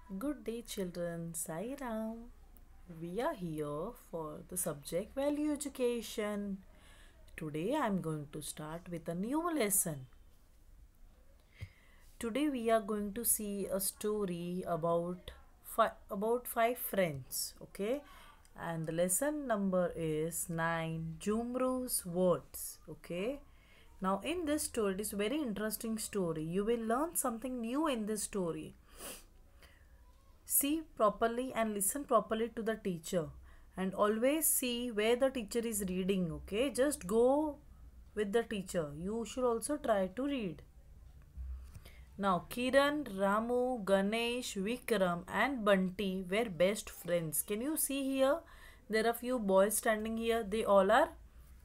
Good day, children. Sai Ram. We are here for the subject value education. Today I am going to start with a new lesson. Today we are going to see a story about five friends. Okay, and the lesson number is 9. Jumru's words. Okay. Now in this story, it is a very interesting story. You will learn something new in this story. See properly and listen properly to the teacher, and always see where the teacher is reading. Okay, just go with the teacher. You should also try to read. Now Kiran, Ramu, Ganesh, Vikram and Bunty were best friends. Can you see here? There are few boys standing here. They all are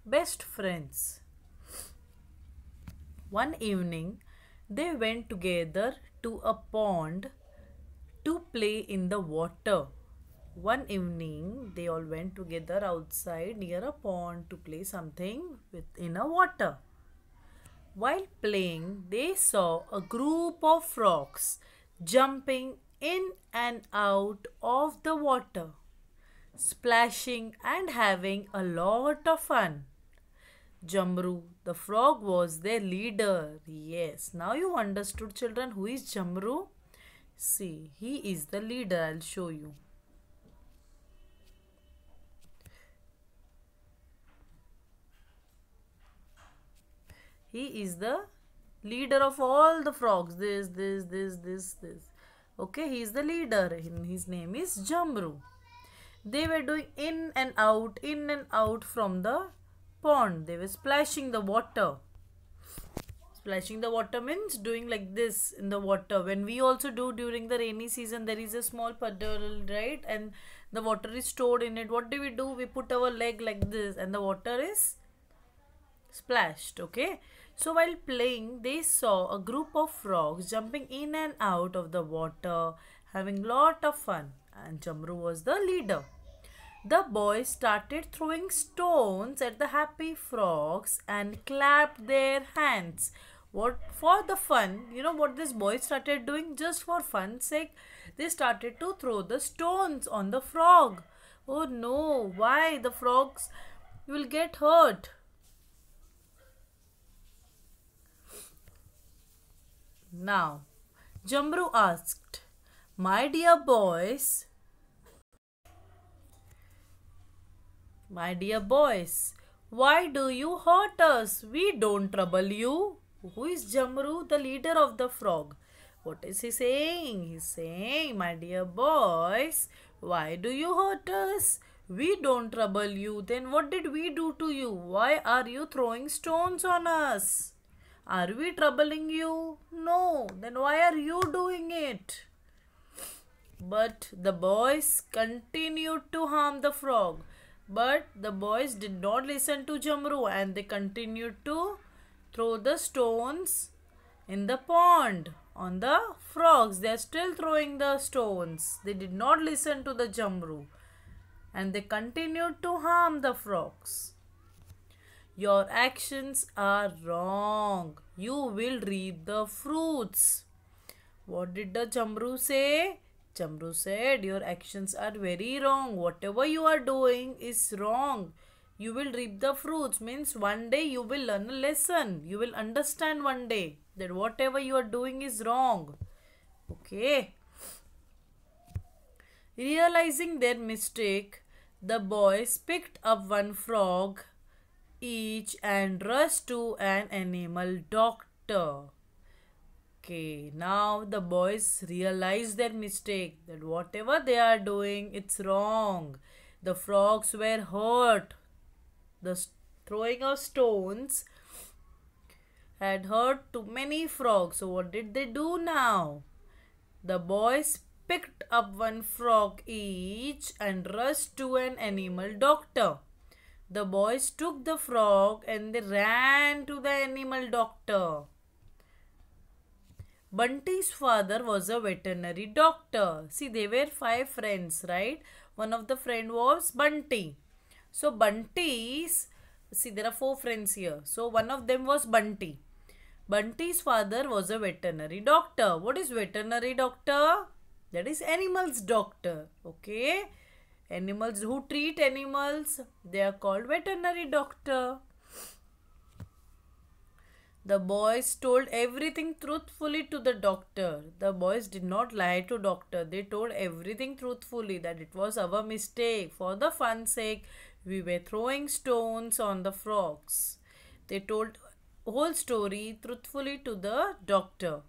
best friends. One evening they went together to a pond to play in the water. One evening, they all went together outside near a pond to play something in a water. While playing, they saw a group of frogs jumping in and out of the water, splashing and having a lot of fun. Jamru, the frog, was their leader. Yes, now you understood, children, who is Jamru? See, he is the leader. I'll show you. He is the leader of all the frogs. This. Okay, he is the leader. His name is Jamru. They were doing in and out from the pond. They were splashing the water. Splashing the water means doing like this in the water. When we also do during the rainy season, there is a small puddle, right? And the water is stored in it. What do? We put our leg like this and the water is splashed. Okay. So while playing, they saw a group of frogs jumping in and out of the water, having lot of fun. And Jamru was the leader. The boys started throwing stones at the happy frogs and clapped their hands. What for the fun? You know what this boy started doing? Just for fun's sake, they started to throw the stones on the frog. Oh no, why? The frogs will get hurt. Now, Jamru asked, My dear boys, why do you hurt us? We don't trouble you. Who is Jamru, the leader of the frog? What is he saying? He's saying, My dear boys, why do you hurt us? We don't trouble you. Then what did we do to you? Why are you throwing stones on us? Are we troubling you? No. Then why are you doing it? But the boys continued to harm the frog. But the boys did not listen to Jamru and they continued to throw the stones in the pond on the frogs. They are still throwing the stones. They did not listen to the Jamru and they continued to harm the frogs. Your actions are wrong. You will reap the fruits. What did the Jamru say? Jamru said, Your actions are very wrong. Whatever you are doing is wrong. You will reap the fruits. Means one day you will learn a lesson. You will understand one day that whatever you are doing is wrong. Okay. Realizing their mistake, the boys picked up one frog each and rushed to an animal doctor. Okay, now the boys realize their mistake, that whatever they are doing, it's wrong. The frogs were hurt. The throwing of stones had hurt too many frogs. So what did they do now? The boys picked up one frog each and rushed to an animal doctor. The boys took the frog and they ran to the animal doctor. Bunty's father was a veterinary doctor. See, they were five friends, right? One of the friend was Bunty. So, see, there are four friends here. So, one of them was Bunty. Bunty's father was a veterinary doctor. What is veterinary doctor? That is animals doctor. Okay. Animals who treat animals, they are called veterinary doctor. The boys told everything truthfully to the doctor. The boys did not lie to doctor. They told everything truthfully, that it was our mistake. For the fun sake, we were throwing stones on the frogs. They told whole story truthfully to the doctor.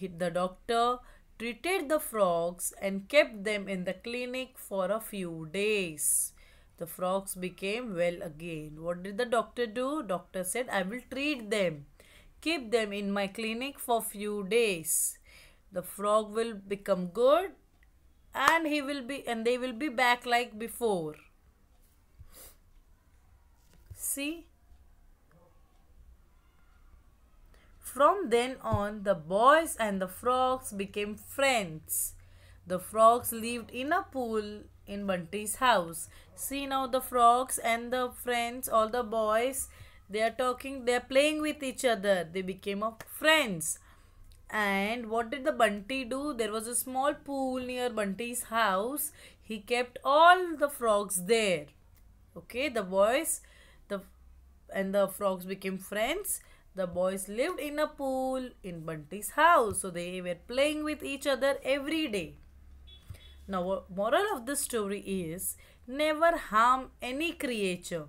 The doctor treated the frogs and kept them in the clinic for a few days. The frogs became well again. What did the doctor do? Doctor said, I will treat them. Keep them in my clinic for few days. The frog will become good and they will be back like before. See? From then on, the boys and the frogs became friends. The frogs lived in a pool in Bunty's house. See now, the frogs and the friends, all the boys, they are talking, they are playing with each other. They became friends. And what did the Bunty do? There was a small pool near Bunty's house. He kept all the frogs there. Okay, the boys and the frogs became friends. The boys lived in a pool in Bunty's house. So they were playing with each other every day. Now, moral of the story is never harm any creature.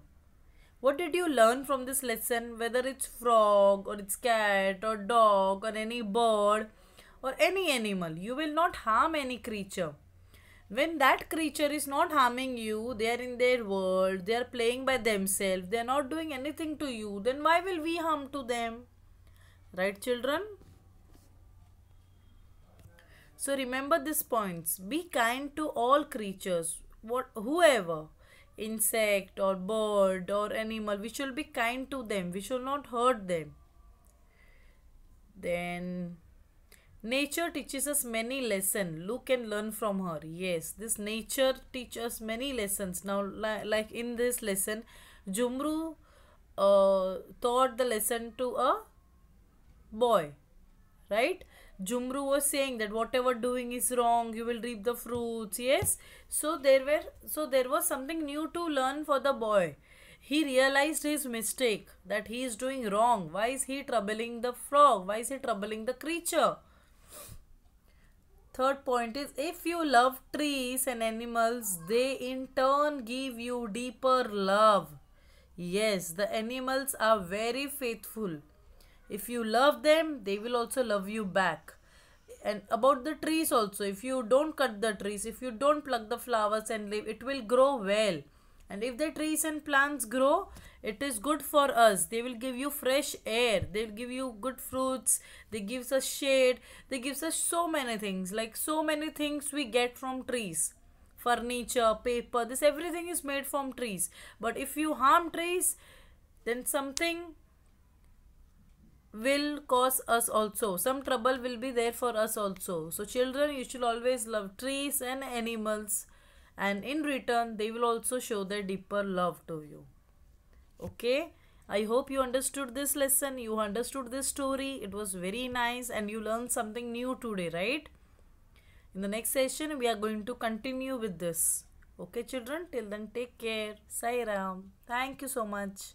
What did you learn from this lesson? Whether it's frog or it's cat or dog or any bird or any animal, you will not harm any creature. When that creature is not harming you, they are in their world, they are playing by themselves, they are not doing anything to you, then why will we harm to them? Right, children? So remember these points. Be kind to all creatures, whoever, insect or bird or animal, we should be kind to them. We should not hurt them. Then nature teaches us many lessons. Look can learn from her. Yes, this nature teaches many lessons. Now, like in this lesson, Jumru taught the lesson to a boy, right? Jumru was saying that whatever doing is wrong, you will reap the fruits. Yes, so there was something new to learn for the boy. He realized his mistake, that he is doing wrong. Why is he troubling the frog? Why is he troubling the creature? Third point is, if you love trees and animals, they in turn give you deeper love. Yes, the animals are very faithful. If you love them, they will also love you back. And about the trees also, if you don't cut the trees, if you don't pluck the flowers and leave, it will grow well. And if the trees and plants grow, it is good for us. They will give you fresh air. They will give you good fruits. They give us shade. They give us so many things. Like so many things we get from trees. Furniture, paper, this everything is made from trees. But if you harm trees, then something will cause us also. Some trouble will be there for us also. So children, you should always love trees and animals. And in return, they will also show their deeper love to you. Okay, I hope you understood this lesson. You understood this story. It was very nice and you learned something new today, right? In the next session, we are going to continue with this. Okay, children, till then take care. Sai Ram. Thank you so much.